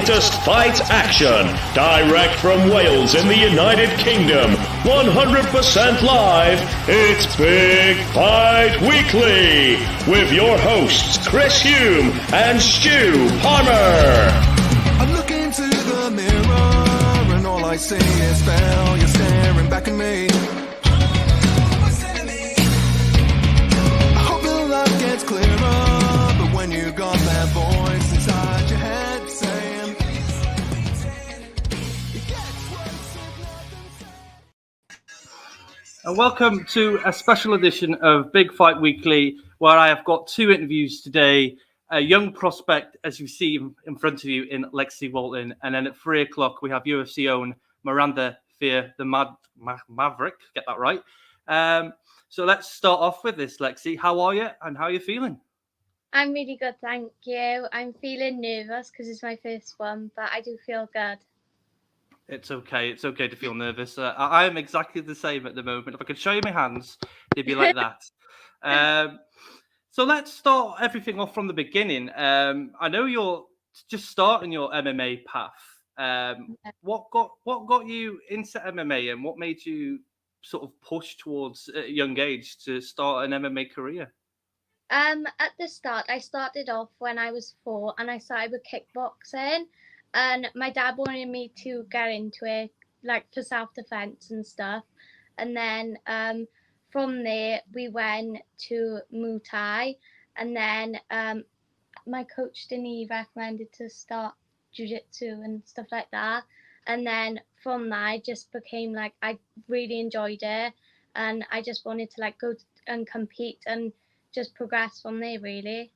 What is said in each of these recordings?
latest fight action, direct from Wales in the United Kingdom, 100% live, it's Big Fight Weekly, with your hosts Chris Hume and Stu Palmer. I look into the mirror and all I see is failure staring back at me. I hope the light gets clearer, but when you got that voice inside your head saying And welcome to a special edition of Big Fight Weekly, where I have got two interviews today. A young prospect, as you see in front of you, in Lexi Walton, and then at 3 o'clock we have UFC own Miranda Maverick. Get that right. So let's start off with this, Lexi. How are you, and how are you feeling? I'm really good, thank you. I'm feeling nervous because it's my first one, but I do feel good. It's okay. It's okay to feel nervous. I am exactly the same at the moment. If I could show you my hands, they'd be like that. So let's start everything off from the beginning. I know you're just starting your MMA path. What got you into MMA, and what made you sort of push towards at a young age to start an MMA career? At the start, I started off when I was 4 and I started with kickboxing, and my dad wanted me to get into it, like for self-defense and stuff. And then from there, we went to Muay Thai, and then my coach Denise recommended to start jiu-jitsu and stuff like that. And then from that, I just became like, I really enjoyed it, and I just wanted to like go and compete and just progress from there, really.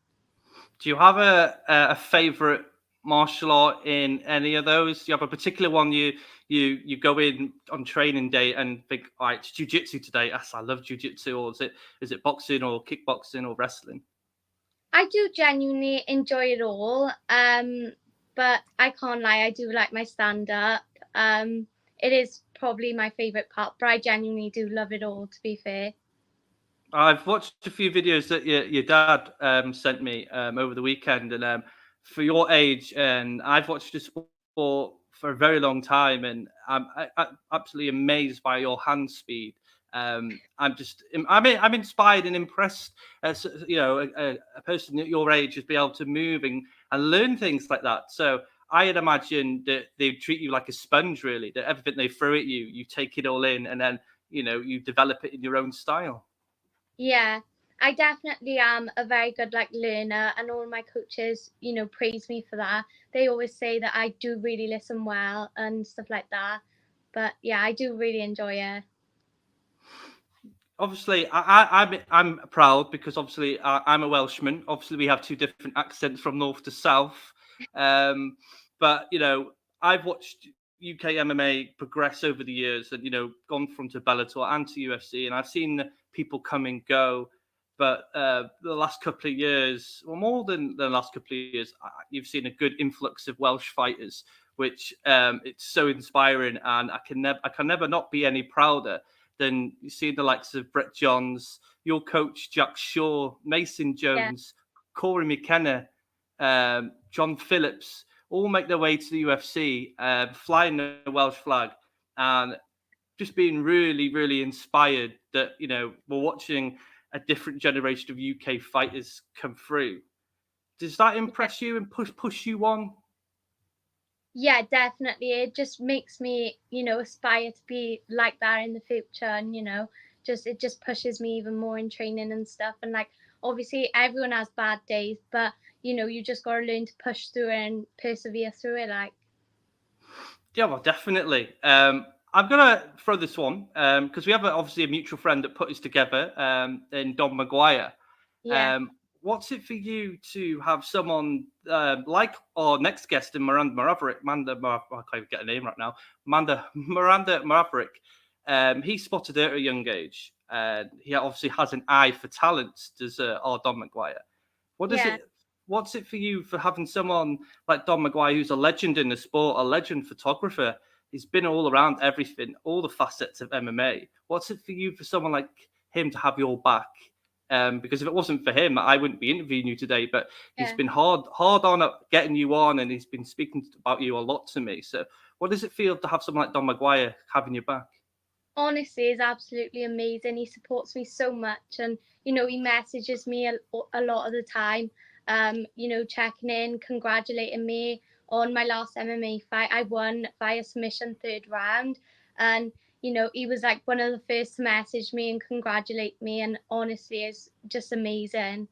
Do you have a favorite martial art in any of those? Do you have a particular one you go in on training day and think, all right, it's jiu-jitsu today. Yes, I love jiu-jitsu. Or is it boxing or kickboxing or wrestling? I do genuinely enjoy it all. But I can't lie, I do like my stand-up. It is probably my favorite part, but I genuinely do love it all, to be fair. I've watched a few videos that your dad sent me over the weekend, and for your age, and I've watched the sport for a very long time, and I'm absolutely amazed by your hand speed. I'm inspired and impressed as a person at your age to be able to move and learn things like that. So I had imagined that they treat you like a sponge, really, that everything they throw at you, you take it all in, and then you develop it in your own style. Yeah, I definitely am a very good learner, and all my coaches, praise me for that. They always say that I do really listen well and stuff like that. But yeah, I do really enjoy it. Obviously, I'm proud because obviously I'm a Welshman. Obviously, we have two different accents from north to south. But I've watched UK MMA progress over the years, and gone from to Bellator and to UFC, and I've seen people come and go. But the last couple of years, or more than the last couple of years, you've seen a good influx of Welsh fighters, which it's so inspiring, and I can never not be any prouder than you see the likes of Brett Johns, your coach Jack Shaw, Mason Jones, Corey McKenna, John Phillips, all make their way to the UFC, flying the Welsh flag, and just being really, really inspired that we're watching a different generation of UK fighters come through. Does that impress you and push you on? Yeah, definitely. It just makes me, aspire to be like that in the future, and it just pushes me even more in training and stuff. And obviously everyone has bad days, but you just got to learn to push through it and persevere through it. Yeah, well, definitely. I'm gonna throw this one because we have obviously a mutual friend that put us together, in Don Maguire. Yeah. What's it for you to have someone like our next guest in Miranda Maverick? I can't even get a name right now. Miranda Maverick. He spotted her at a young age, and he obviously has an eye for talent. Does our Don Maguire? What's it for you for having someone like Don Maguire, who's a legend in the sport, a legend photographer? He's been all around everything, all the facets of MMA. What's it for you for someone like him to have your back Because if it wasn't for him, I wouldn't be interviewing you today. But he's Yeah. been hard on at getting you on, and he's been speaking about you a lot to me. So what does it feel to have someone like Don Maguire having your back? Honestly, is absolutely amazing. He supports me so much, and he messages me a lot of the time. Checking in, congratulating me on my last MMA fight. I won via submission 3rd round, and he was like one of the first to message me and congratulate me, and honestly, it's just amazing.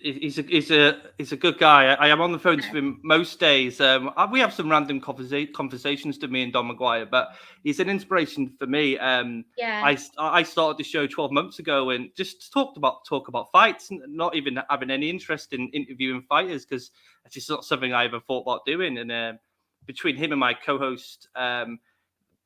He's a good guy. I am on the phone to him most days. We have some random conversations to me and Don Maguire, but he's an inspiration for me. Yeah. I started the show 12 months ago and just talk about fights, not even having any interest in interviewing fighters because it's just not something I ever thought about doing. And between him and my co-host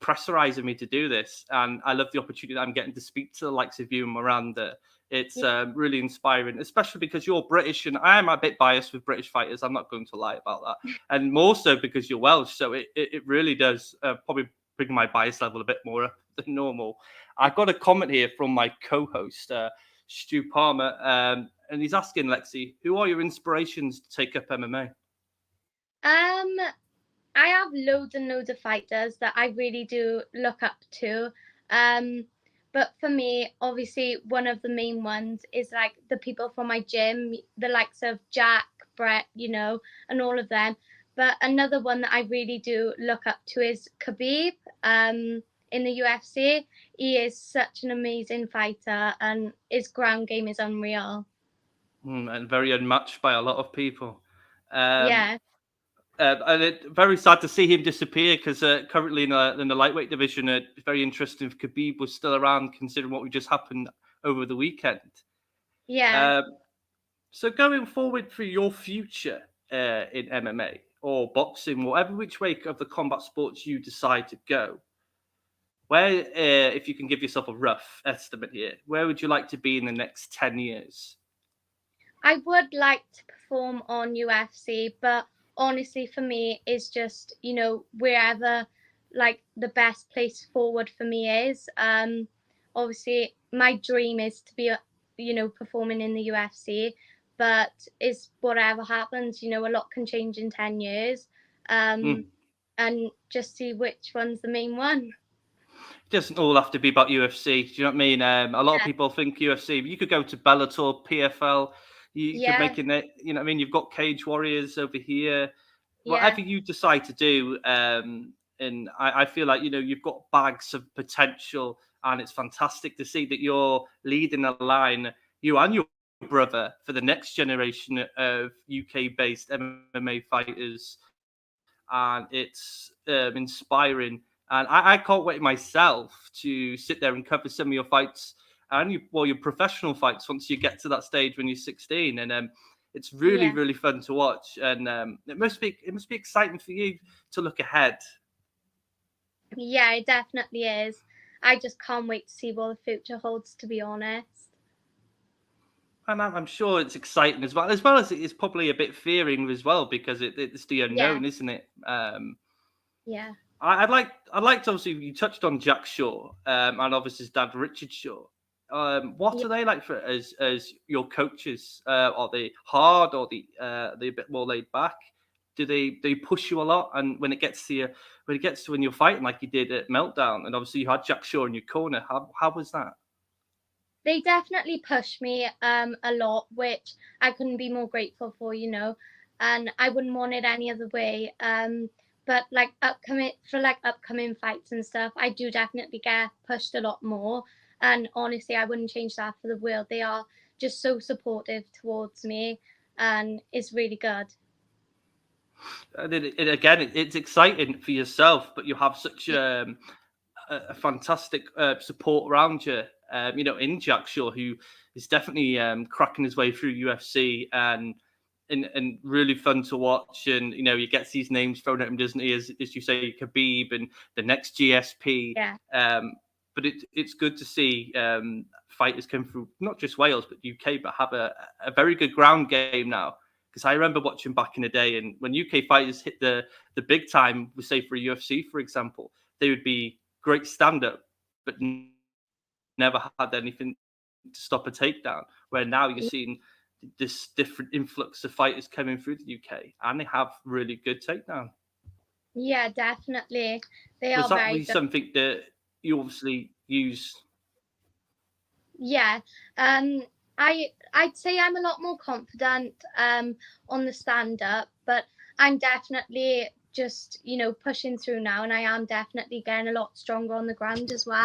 pressurizing me to do this, and I love the opportunity that I'm getting to speak to the likes of you and Miranda. It's really inspiring, especially because you're British, and I am a bit biased with British fighters. I'm not going to lie about that, and more so because you're Welsh. So it really does probably bring my bias level a bit more up than normal. I got a comment here from my co-host Stu Palmer, and he's asking Lexi, who are your inspirations to take up MMA? I have loads and loads of fighters that I really do look up to. But for me, obviously, one of the main ones is like the people from my gym, the likes of Jack, Brett, and all of them. But another one that I really do look up to is Khabib in the UFC. He is such an amazing fighter, and his ground game is unreal. And very unmatched by a lot of people. Yeah. And it's very sad to see him disappear because currently in the lightweight division, it's very interesting if Khabib was still around, considering what just happened over the weekend. Yeah. So going forward for your future in MMA or boxing, whatever which way of the combat sports you decide to go, where, if you can give yourself a rough estimate here, where would you like to be in the next 10 years? I would like to perform on UFC, but honestly, for me, is just wherever like the best place forward for me is. Obviously, my dream is to be performing in the UFC, but it's whatever happens. A lot can change in 10 years, and just see which one's the main one. It doesn't all have to be about UFC. Do you know what I mean? A lot of people think UFC. You could go to Bellator, PFL. You could make it. You know what I mean? You've got Cage Warriors over here. Whatever you decide to do, and I feel like you've got bags of potential, and it's fantastic to see that you're leading a line, you and your brother, for the next generation of UK-based MMA fighters, and it's inspiring. And I can't wait myself to sit there and cover some of your fights and your professional fights once you get to that stage when you're 16. And it's really, really fun to watch. And it must be exciting for you to look ahead. Yeah, it definitely is. I just can't wait to see what the future holds, to be honest. And I'm sure it's exciting as well as it is probably a bit fearing as well, because it's the unknown, isn't it? Yeah. I'd like to, obviously, you touched on Jack Shaw and obviously his dad Richard Shaw. What are they like for as your coaches? Are they hard, or are they a bit more laid back? Do they push you a lot? And when it gets to when you're fighting like you did at Meltdown, and obviously you had Jack Shaw in your corner, how was that? They definitely pushed me a lot, which I couldn't be more grateful for, and I wouldn't want it any other way. But like upcoming fights and stuff, I do definitely get pushed a lot more. And honestly, I wouldn't change that for the world. They are just so supportive towards me, and it's really good. And again, it's exciting for yourself, but you have such a fantastic support around you. In Jack Shaw, who is definitely cracking his way through UFC and really fun to watch. And he gets these names thrown at him, doesn't he? As you say, Khabib and the next GSP. Yeah. But it's good to see fighters come through, not just Wales but UK, but have a very good ground game now. Because I remember watching back in the day, and when UK fighters hit the big time, say for a UFC, for example, they would be great stand up, but never had anything to stop a takedown. Where now you're seeing this different influx of fighters coming through the UK, and they have really good takedown. Yeah, definitely. They Was are that very really good. something that you obviously use? Yeah. I'd say I'm a lot more confident on the stand up, but I'm definitely just, you know, pushing through now, and I am definitely getting a lot stronger on the ground as well.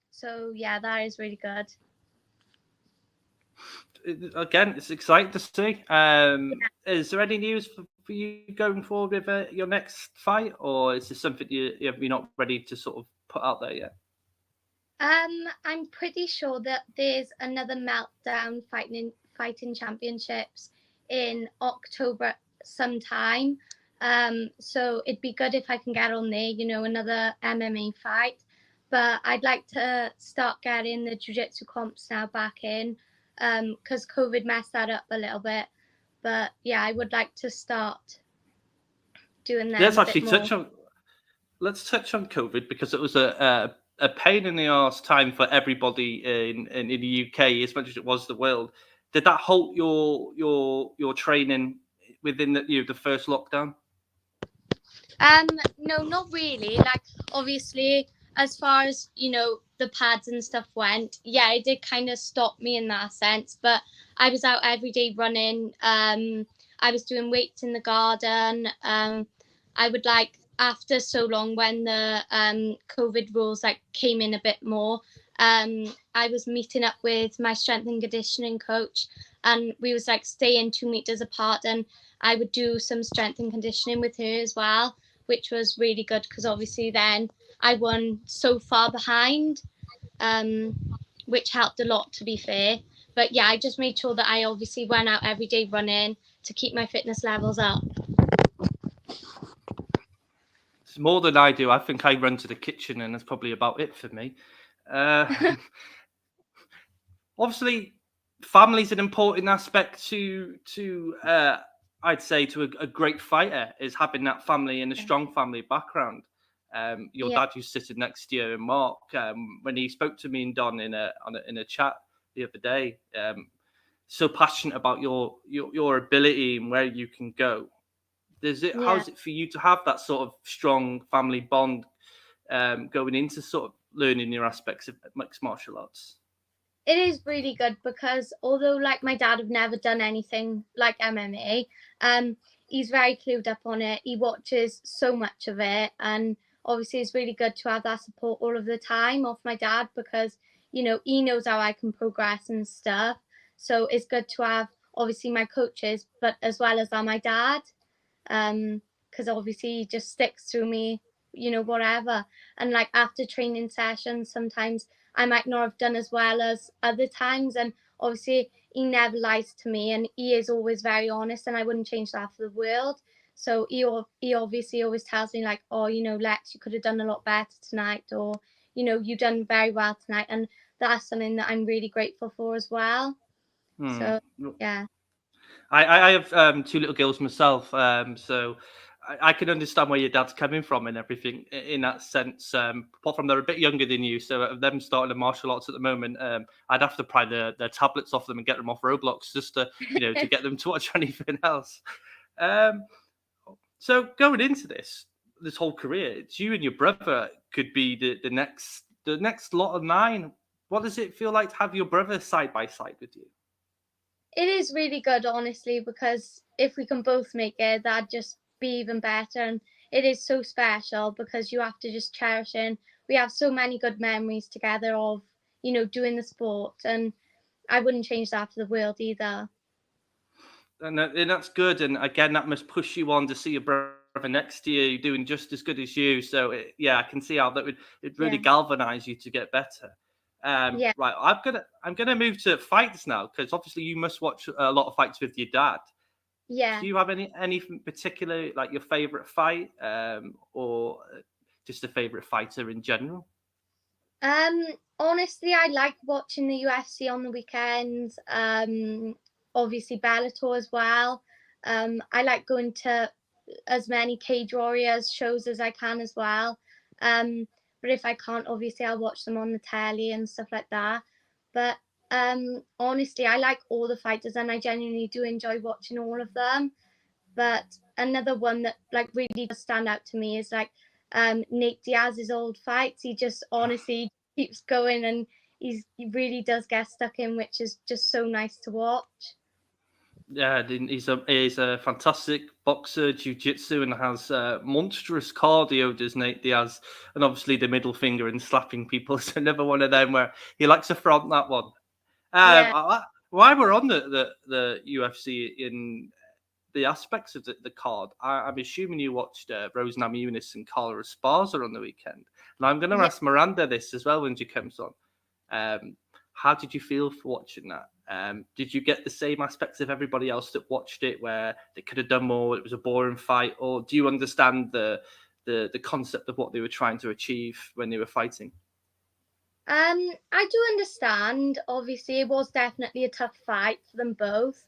So yeah, that is really good. Again, it's exciting to see. Is there any news for you going forward with your next fight, or is this something you're not ready to sort of put out there yet? I'm pretty sure that there's another Meltdown fighting championships in October sometime. So it'd be good if I can get on there, you know, another MMA fight. But I'd like to start getting the jiu-jitsu comps now back in, because COVID messed that up a little bit. But yeah, I would like to start doing them Let's a actually bit more. touch on COVID, because it was a pain in the arse time for everybody in the UK as much as it was the world. Did that halt your training within the first lockdown? No, not really. Like, obviously, as far as, you know, the pads and stuff went, yeah, it did kind of stop me in that sense. But I was out every day running. I was doing weights in the garden. I would like, after so long, when the COVID rules like came in a bit more, I was meeting up with my strength and conditioning coach, and we was like staying 2 meters apart, and I would do some strength and conditioning with her as well, which was really good because obviously then I won so far behind, which helped a lot, to be fair. But yeah, I just made sure that I obviously went out every day running to keep my fitness levels up. It's more than I do. I think I run to the kitchen, and that's probably about it for me. Obviously, family's an important aspect to I'd say to a great fighter, is having that family and a strong family background. Your Yeah. dad, who's sitting next to you, and Mark, when he spoke to me and Don in a chat the other day, so passionate about your ability and where you can go. How's it for you to have that sort of strong family bond going into sort of learning your aspects of mixed martial arts? It is really good because although like my dad have never done anything like MMA, he's very clued up on it. He watches so much of it, and obviously it's really good to have that support all of the time off my dad because, you know, he knows how I can progress and stuff. So it's good to have obviously my coaches, but as well as my dad, because obviously he just sticks through me, you know, whatever. And like after training sessions, sometimes I might not have done as well as other times, and obviously he never lies to me, and he is always very honest, and I wouldn't change that for the world. So he obviously always tells me like, oh, you know, Lex, you could have done a lot better tonight, or, you know, you done very well tonight, and that's something that I'm really grateful for as well. So yeah. I have two little girls myself, so I can understand where your dad's coming from and everything in that sense. Apart from they're a bit younger than you, so them starting the martial arts at the moment, I'd have to pry their tablets off them and get them off Roblox just to, you know, to get them to watch anything else. So going into this whole career, it's you and your brother could be the next lot of nine. What does it feel like to have your brother side by side with you? It is really good, honestly, because if we can both make it, that'd just be even better. And it is so special because you have to just cherish it. And we have so many good memories together of, you know, doing the sport. And I wouldn't change that for the world either. And that's good. And again, that must push you on to see your brother next to you doing just as good as you. So I can see how that would really galvanize you to get better. Yeah. Right, I'm gonna move to fights now because obviously you must watch a lot of fights with your dad. Yeah. Do you have anything particular, like your favorite fight, or just a favorite fighter in general? Honestly, I like watching the UFC on the weekends. Obviously Bellator as well. I like going to as many Cage Warriors shows as I can as well. But if I can't, obviously I'll watch them on the telly and stuff like that. But honestly, I like all the fighters and I genuinely do enjoy watching all of them. But another one that like really does stand out to me is like Nate Diaz's old fights. He just honestly keeps going and he really does get stuck in, which is just so nice to watch. Yeah, he's a fantastic boxer, jiu-jitsu, and has monstrous cardio, does Nate Diaz, and obviously the middle finger and slapping people is another one of them where he likes to front that one. Yeah. While we're on the UFC in the aspects of the card, I'm assuming you watched Rose Namajunas and Carla Esparza on the weekend, and I'm going to ask Miranda this as well when she comes on. How did you feel for watching that? Did you get the same aspects of everybody else that watched it, where they could have done more? It was a boring fight, or do you understand the concept of what they were trying to achieve when they were fighting? I do understand. Obviously, it was definitely a tough fight for them both,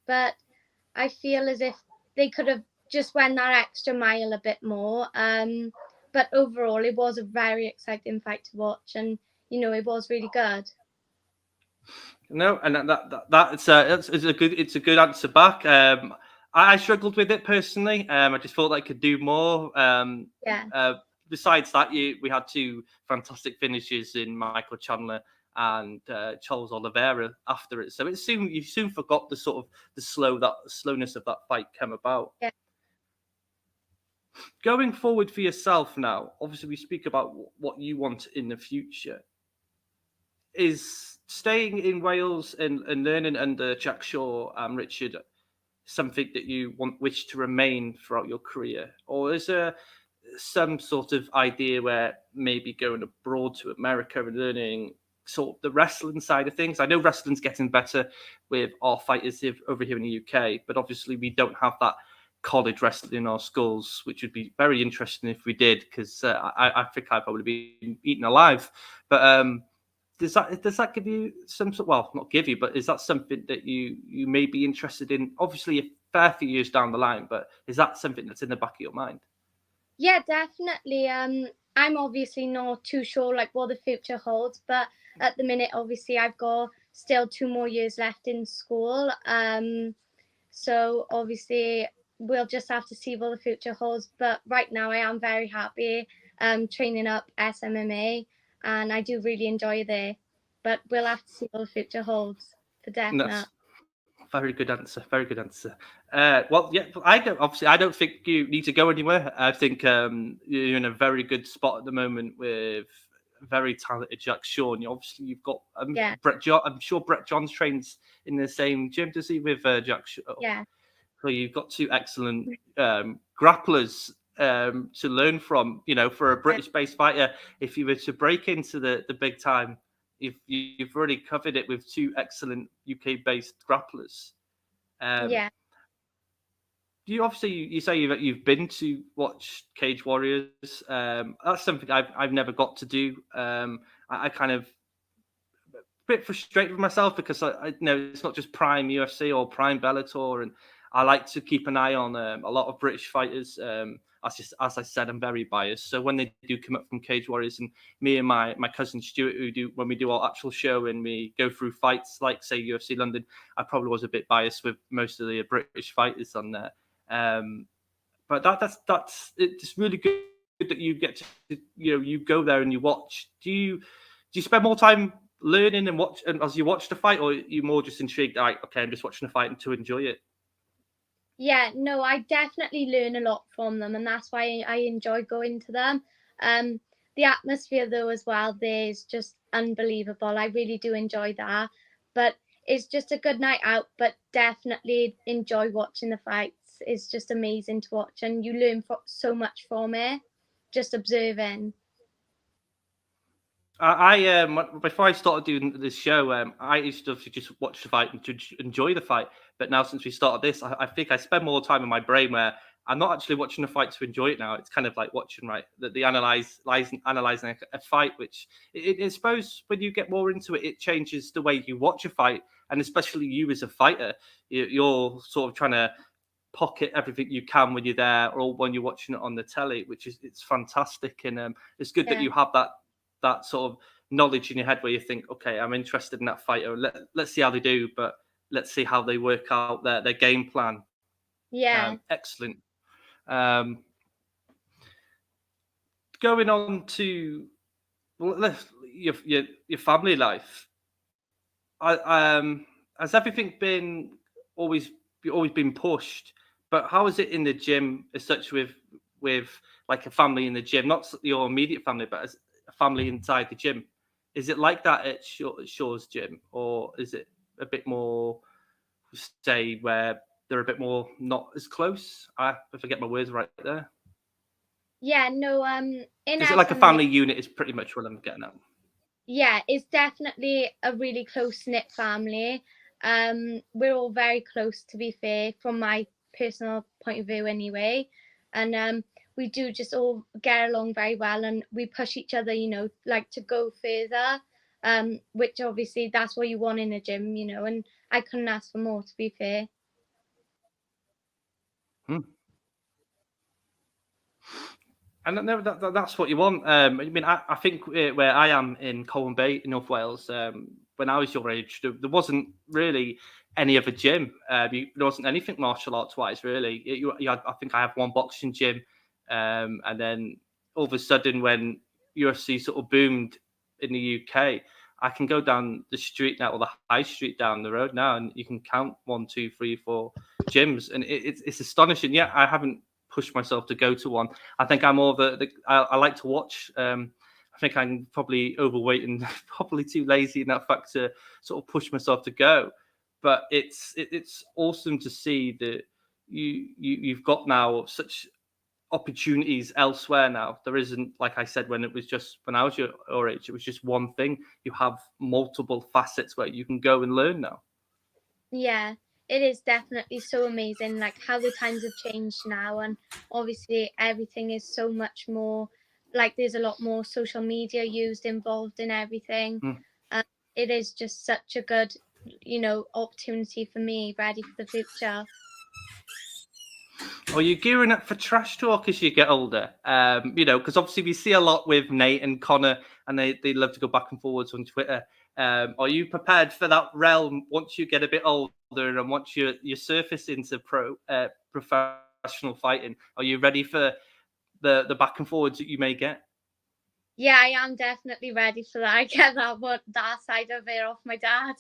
but I feel as if they could have just went that extra mile a bit more. But overall, it was a very exciting fight to watch, and it was really good. No, and that's a good answer back. I struggled with it personally. I just thought I could do more. Besides that, we had two fantastic finishes in Michael Chandler and Charles Oliveira after it. So you soon forgot the sort of the slowness of that fight came about. Yeah. Going forward for yourself now, obviously we speak about what you want in the future. Is staying in Wales and learning under Jack Shaw and Richard something that you wish to remain throughout your career? Or is there some sort of idea where maybe going abroad to America and learning sort of the wrestling side of things? I know wrestling's getting better with our fighters over here in the UK, but obviously we don't have that college wrestling in our schools, which would be very interesting if we did, because I think I'd probably be eaten alive. But does that give you some sort? Well, not give you, but is that something that you may be interested in? Obviously, a fair few years down the line, but is that something that's in the back of your mind? Yeah, definitely. I'm obviously not too sure like what the future holds, but at the minute, obviously, I've got still 2 more years left in school. So obviously, we'll just have to see what the future holds. But right now, I am very happy training up SMMA, and I do really enjoy there. But we'll have to see what the future holds for definite. Very good answer. Very good answer. Well, yeah, I don't think you need to go anywhere. I think you're in a very good spot at the moment with very talented Jack Shaw. And you've got Brett John. I'm sure Brett Johns trains in the same gym, does he, with Jack Shaw? Yeah. So you've got two excellent grapplers to learn from. For a British-based fighter, if you were to break into the big time, you've already covered it with two excellent UK-based grapplers. You say you've been to watch Cage Warriors. That's something I've never got to do. I kind of a bit frustrated with myself because I know it's not just Prime UFC or Prime Bellator, and I like to keep an eye on a lot of British fighters. As I said, I'm very biased. So when they do come up from Cage Warriors, and me and my cousin Stuart, when we do our actual show and we go through fights like, say, UFC London, I probably was a bit biased with most of the British fighters on there. But it's really good that you get to you go there and you watch. Do you spend more time learning and watch and as you watch the fight, or are you more just intrigued? Like, okay, I'm just watching the fight and to enjoy it. Yeah, no, I definitely learn a lot from them, and that's why I enjoy going to them. The atmosphere, though, as well, there's just unbelievable. I really do enjoy that. But it's just a good night out, but definitely enjoy watching the fights. It's just amazing to watch, and you learn so much from it, just observing. I before I started doing this show, I used to just watch the fight and to enjoy the fight. But now since we started this, I think I spend more time in my brain where I'm not actually watching the fight to enjoy it now. It's kind of like watching analyzing a fight, which I suppose when you get more into it, it changes the way you watch a fight, and especially you as a fighter, you're sort of trying to pocket everything you can when you're there or when you're watching it on the telly, which is it's fantastic, and it's good that you have that sort of knowledge in your head where you think, okay, I'm interested in that fighter. Let's see how they do, but let's see how they work out their game plan. Yeah. Excellent. Going on to your family life. Has everything been always been pushed? But how is it in the gym as such with like a family in the gym, not your immediate family, but as a family inside the gym? Is it like that at Shaw's gym, or is it a bit more, say, where they're a bit more not as close? I forget my words right there. Yeah, no, Is it like a family unit is pretty much what I'm getting at. Yeah, it's definitely a really close-knit family. We're all very close, to be fair, from my personal point of view anyway. And we do just all get along very well, and we push each other, you know, like to go further, which obviously that's what you want in a gym, you know, and I couldn't ask for more, to be fair. And no, that's what you want. I mean, I think where I am in Colwyn Bay, in North Wales, when I was your age, there wasn't really any other gym. There wasn't anything martial arts wise, really. I think I have one boxing gym, and then all of a sudden, when UFC sort of boomed in the UK, I can go down the street now, or the high street down the road now, and you can count 1, 2, 3, 4 gyms, and it's astonishing. Yeah, I haven't push myself to go to one. I think I'm more I like to watch. I think I'm probably overweight and probably too lazy in that fact to sort of push myself to go. But it's awesome to see that you've got now such opportunities elsewhere now. There isn't, like I said, when I was your age, it was just one thing. You have multiple facets where you can go and learn now. Yeah. It is definitely so amazing, like how the times have changed now, and obviously everything is so much more, like there's a lot more social media involved in everything. It is just such a good, you know, opportunity for me, ready for the future. Are you gearing up for trash talk as you get older? You know, because obviously we see a lot with Nate and Connor, and they love to go back and forwards on Twitter. Are you prepared for that realm once you get a bit older and once you surface into professional fighting? Are you ready for the back and forwards that you may get? Yeah, I am definitely ready for that. I get that side of it off my dad.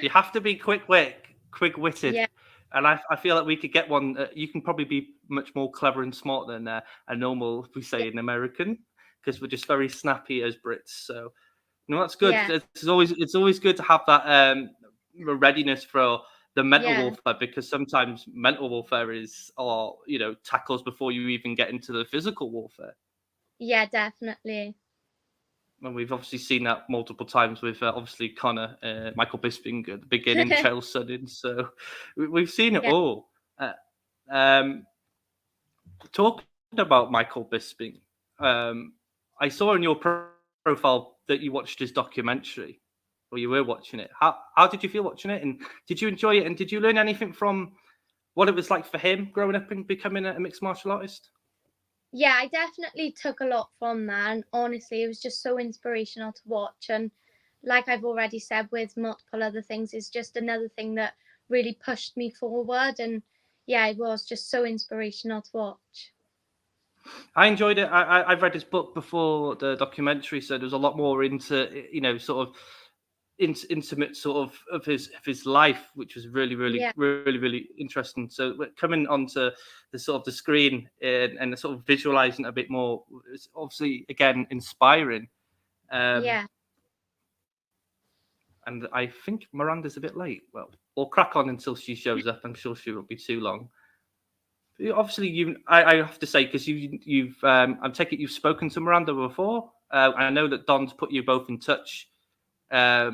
You have to be quick-witted. Yeah. And I feel like we could get one. You can probably be much more clever and smart than a normal, we say, an American, because we're just very snappy as Brits. So, no, that's good. Yeah. It's always good to have that readiness for the mental warfare, because sometimes mental warfare tackles before you even get into the physical warfare. Yeah, definitely. And we've obviously seen that multiple times with obviously Connor, Michael Bisping at the beginning, Chael Sonnen. So we've seen it all. Talking about Michael Bisping, I saw in your profile that you watched his documentary, or you were watching it. How did you feel watching it? And did you enjoy it? And did you learn anything from what it was like for him growing up and becoming a mixed martial artist? Yeah, I definitely took a lot from that, and honestly, it was just so inspirational to watch. And like I've already said with multiple other things, it's just another thing that really pushed me forward. And yeah, it was just so inspirational to watch. I enjoyed it. I've read his book before the documentary, so there's a lot more into, you know, sort of intimate sort of his life, which was really interesting. So coming onto the sort of the screen and sort of visualizing a bit more, it's obviously again inspiring. Yeah. And I think Miranda's a bit late. Well, we'll crack on until she shows up. I'm sure she won't be too long. Obviously, I have to say, because you've I take it you've spoken to Miranda before. I know that Don's put you both in touch. Have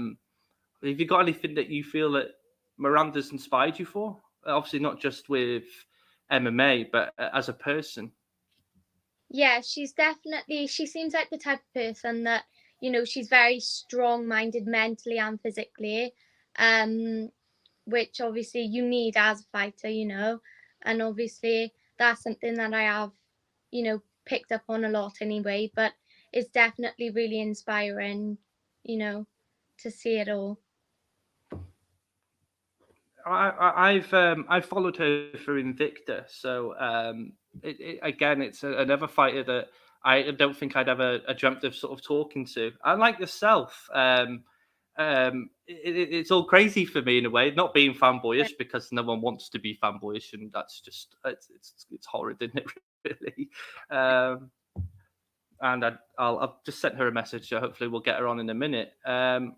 you got anything that you feel that Miranda's inspired you for? Obviously, not just with MMA, but as a person. Yeah, she seems like the type of person that, you know, she's very strong-minded mentally and physically, which obviously you need as a fighter, you know. And obviously that's something that I have, you know, picked up on a lot anyway. But it's definitely really inspiring, to see it all. I've followed her through Invicta, so again, it's another fighter that I don't think I'd ever dreamt of sort of talking to. And like yourself, it's all crazy for me in a way, not being fanboyish because no one wants to be fanboyish, and that's just it's horrid, isn't it? Really. And I've just sent her a message, so hopefully we'll get her on in a minute. I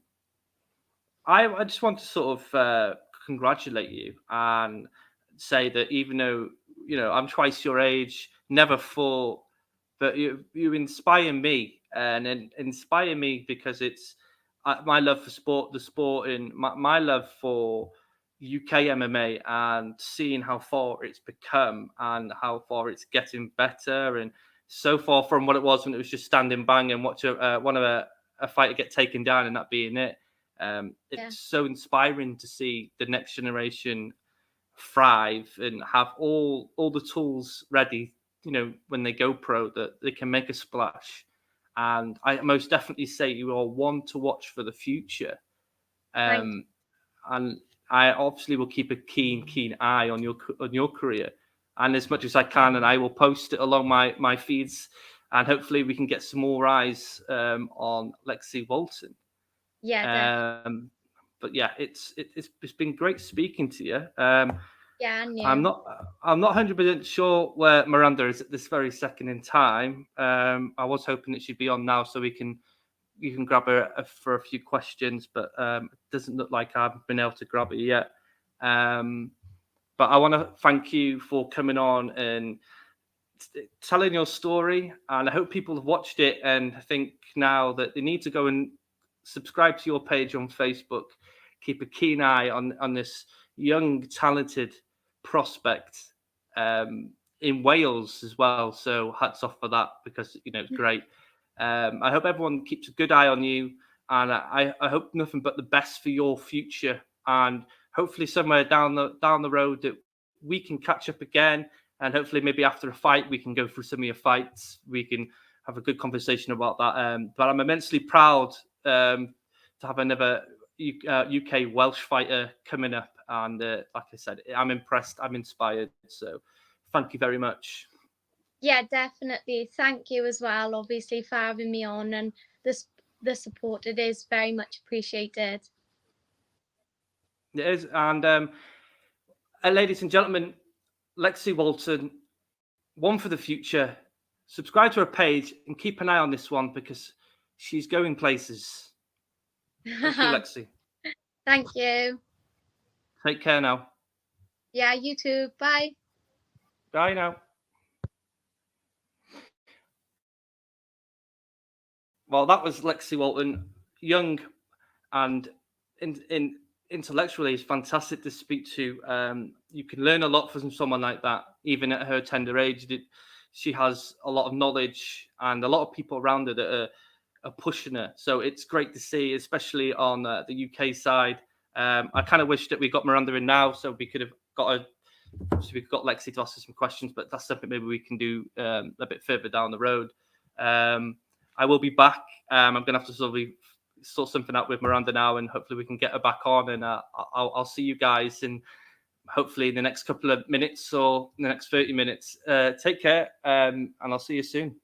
just want to sort of congratulate you and say that even though I'm twice your age, never thought, but you inspire me and inspire me because it's my love for sport, the sport, and my love for UK MMA and seeing how far it's become and how far it's getting better and so far from what it was when it was just standing bang and watch one of a fighter get taken down and that being it. It's so inspiring to see the next generation thrive and have all the tools ready, when they go pro, that they can make a splash. And I most definitely say you are one to watch for the future. And I obviously will keep a keen eye on your career, and as much as I can, and I will post it along my feeds, and hopefully we can get some more eyes on Lexi Walton. Yeah, but yeah, it's been great speaking to you. yeah, and you. I'm not 100% sure where Miranda is at this very second in time. I was hoping that she'd be on now so you can grab her for a few questions, but it doesn't look like I've been able to grab her yet. But I want to thank you for coming on and telling your story, and I hope people have watched it and think now that they need to go and subscribe to your page on Facebook. Keep a keen eye on this young, talented prospect in Wales as well. So hats off for that, because it's great. I hope everyone keeps a good eye on you, and I hope nothing but the best for your future. And hopefully somewhere down the road that we can catch up again, and hopefully maybe after a fight we can go through some of your fights. We can have a good conversation about that. But I'm immensely proud to have another UK Welsh fighter coming up, and like I said, I'm impressed, I'm inspired, so thank you very much. Yeah, definitely. Thank you as well, obviously, for having me on, and the support, it is very much appreciated. It is. And ladies and gentlemen, Lexi Walton, one for the future. Subscribe to her page and keep an eye on this one, because she's going places. Thank you, Lexi. Thank you. Take care now. Yeah, you too. Bye. Bye now. Well, that was Lexi Walton, young and intellectually is fantastic to speak to. You can learn a lot from someone like that, even at her tender age. She has a lot of knowledge and a lot of people around her that are pushing her. So it's great to see, especially on the UK side. I kind of wish that we got Miranda in now, so we could have got Lexi to ask her some questions, but that's something maybe we can do a bit further down the road. I will be back. I'm going to have to sort something out with Miranda now, and hopefully we can get her back on, and I'll see you guys in hopefully in the next couple of minutes or in the next 30 minutes. Take care, and I'll see you soon.